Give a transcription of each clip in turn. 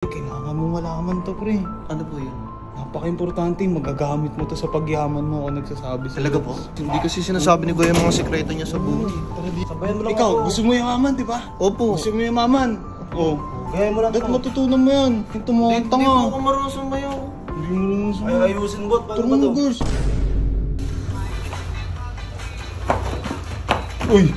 Kailangan mo malaman to, pre. Ano po yun? Napaka-importante, magagamit mo to sa pagyaman mo ako nagsasabi sa. Talaga po? Hindi kasi sinasabi ni Kuya yung mga sekreto niya sa buhay. Sabayan mo lang ikaw, ako. Gusto mo yaman, di ba? Opo. Gusto mo yaman? Oo. Gaya mo lang Dapat matutunan mo yan. Ito mo ang tanga. Hindi po ako marunong sumayaw. Hindi mo rin sumayaw. Ay, ayusin bot. Paano ba to? Turugos. Uy!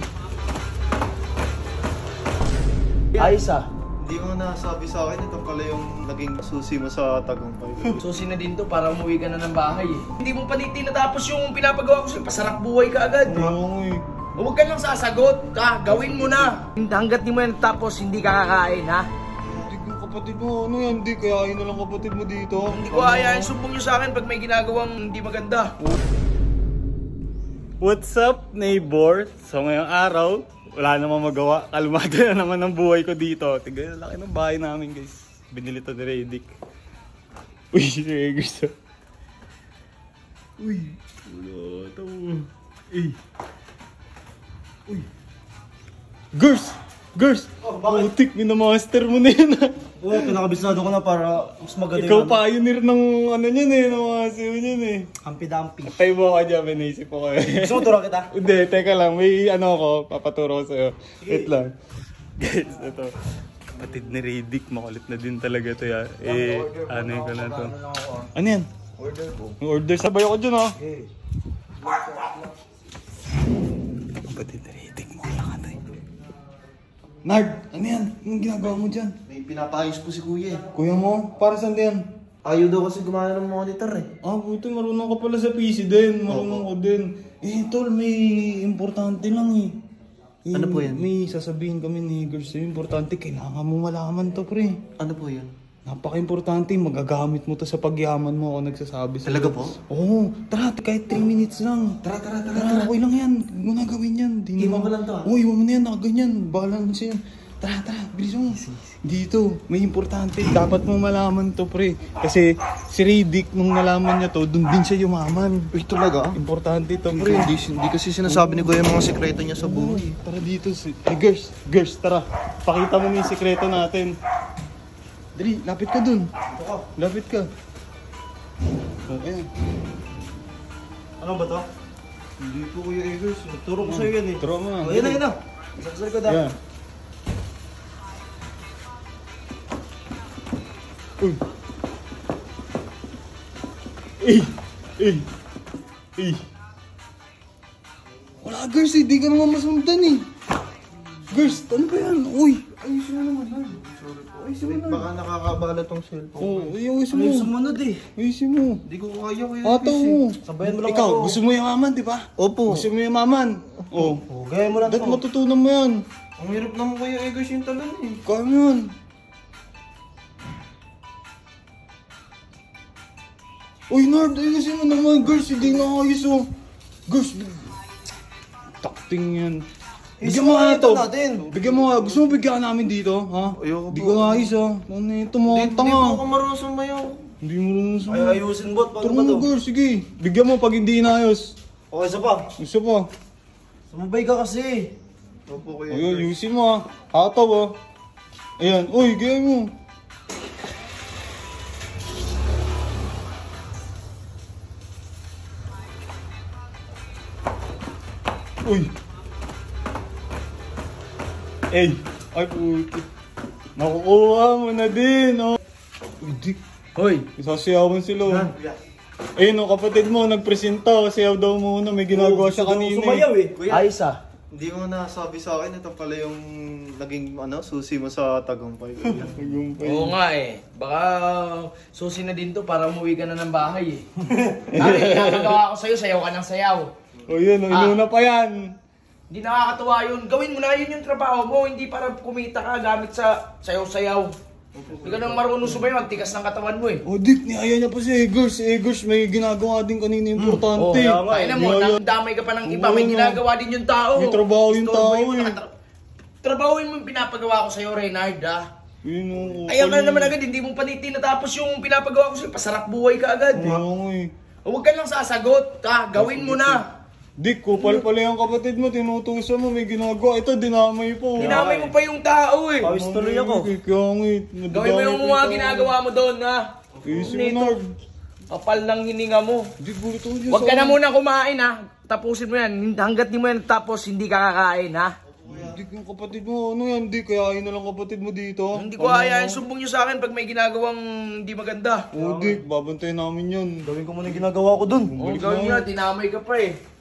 Ayos ah. Hindi mo nasabi sa akin, ito pala yung naging susi mo sa tagumpay. Susi na din to para umuwi ka na ng bahay eh. Hindi mo pa tinatapos yung pinapagawa ko sa'yo. Pasarap buhay ka agad. Oo eh. Huwag ka lang sasagot. Gawin mo na. Hanggat di mo yan tapos, hindi ka kakain ha. Hindi ko kapatid mo, ano yan? Hindi, kayain na lang kapatid mo dito. Hindi ko ayayin. Sumbong nyo sa akin pag may ginagawang hindi maganda. What's up, neighbor? So ngayong araw, wala namang magawa. Kalmado na naman ang buhay ko dito. Tignan, laki ng bahay namin, guys. Binili to ni Redick. Uy, si Regus. Uy, wala ito. Uy. Uy. Girls! Girls! Oh, bakit? Putik, minamaster mo na yun ah. Oo, pinakabisado ko na para mas maganda Ikaw pioneer ng ano niyan eh, ng mga siyo niyan eh. Ampi-dampi. Patay mo ka dyan, may naisip ko eh. Gusto mo turo kita? Hindi, teka lang. May ano ako, papaturo ko sa'yo. Wait lang. Guys, ito. Kapatid ni Redick, makulit na din talaga to ya. Ano ko na to. Ano yan? Order ko. Yung order, sabay ako dyan ha. Okay. Kapatid ni Redick, makulit ka to eh. Nard, ano yan? Anong ginagawa mo dyan? May pinapayos po si Kuya eh. Kuya mo, para saan yan? Ayaw daw kasi gumana ng monitor eh. Ah, buti marunong ka pala sa PC din. Marunong ko din. Eh, tol, may importante lang eh. Ano po yan? May sasabihin kami ni Girls. Importante, kailangan mo malaman to, pre. Ano po yun? Napaka-importante, magagamit mo to sa pagyaman mo ako nagsasabi sa. Talaga po? Oo, tara, kahit 3 minutes lang. Tara. Okay lang yan. Huwag mo na gawin yan. Iwan mo lang to, ah. Uy, huwag mo na yan, nakaganyan. Bahala na siya yan. Tara, bilis mo. Dito, may importante. Dapat mo malaman to, pre. Kasi si Redick, nung nalaman niya to, dun din siya yumaman. Uy, talaga? Importante to, pre. Hindi kasi sinasabi ni Kuya yung mga sekreto niya sa buhay. Tara dito. Girls, tara. Pakita mo na yung sekreto natin. Dali, lapit ka dun. Lapit ka. Oh, ayan. Ano ba to? Hindi po Kuya Eggers. Turo ko sa'yo yan eh. Turo mo. Oh, yan na. Sa likod ah. Ayan. Uy. Wala, girls, hindi ka naman masundan eh. Girls, ano ba yan? Uy, ayusin mo naman yan. Ayusin mo naman. Baka nakakabala tong cellphone. Oo, ayusin mo. Ano yung sumunod eh? Ayusin mo. Hindi ko kaya Kuya Ataw mo. Sabayan mo lang Ikaw, ako. gusto mo yaman, di ba? Opo. Gusto mo yaman. Oo. Oh, gaya mo lang Dapat to. matutunan mo yan. Ang hirap naman Kuya Eggers yung talon eh. Kaya mo yan. Uy, Nard, ayusin mo naman. Girls, hindi na ayos oh. Girls, takting yan. Bigyan mo nga ito. Bigyan mo nga. Gusto mo bigyan namin dito, ha? Ayoko Hindi po. ka ayos, ha? Ano ito mo, Hindi tanga. po ako marunong sumayaw. Hindi mo rin Ay, ayusin bot. Paano Turo ba to? mo, girls, sige. Bigyan mo pag hindi inayos. Okay, isa pa. Gusto pa. Sumabay ka kasi. Opo Kuya Ayun, Eggers. ayusin mo, ha? Hataw, ha? Ayan. Uy, gaya mo. Uy. Ay puti. Nakukuha mo na din, oh. Uy, di. Hoy. Isasayawan sila, oh. Ayun, oh, kapatid mo, nagpresenta. Sayaw daw muna. May ginagawa siya kanina. Sumayaw eh. Kuya. Ayos ah. Hindi mo nasabi sa akin, ito pala yung naging susi mo sa tagumpay. Oo nga eh. Baka susi na din to para umuwi ka na ng bahay eh. Dati ginagawa ko sa'yo, sayaw ka ng sayaw. O yun, inuna pa yan. Hindi nakakatuwa yun. Gawin mo na, yun yung trabaho mo. Hindi para kumita ka gamit sa sayaw-sayaw. Hindi ka nang marunong sumayaw, ang tikas ng katawan mo eh. O Dick, niaya niya pa si Eggers. Si Eggers may ginagawa din kanina importante. Kaya mo, damay ka pa ng iba. May ginagawa din yung tao. May trabaho yung tao eh. Trabahoin mo yung pinapagawa ko sa'yo, Reynard ah. Yun, oh. Ayaw ka na naman agad, hindi mo pa tinatapos yung pinapagawa ko sa'yo. Pasarap buhay ka agad. Oo, eh. Huwag ka lang sasagot. Gawin mo na. Dik, kupal pala yung kapatid mo, tinutusan mo, may ginagawa. Ito, dinamay po. Dinamay mo pa yung tao eh. Pawis tuloy ako. Gawin mo yung mga ginagawa mo doon, ha? Easy Nito. mo, Nard. Kapal ng hininga mo. Dik, bulito dyan. Huwag ka na muna kumain, ha? Tapusin mo yan. Hanggat di mo yan tapos, hindi ka kakain, ha? Dik, yung kapatid mo, ano yan, Dik, kaya ayun na lang kapatid mo dito. Hindi ko ayayin. Sumbong nyo sa akin pag may ginagawang hindi maganda. Oo, Dik, babantayan namin yun. Gawin ko muna yung ginagawa ko dun. Oo, gawin nyo. Dinamay ka pa eh.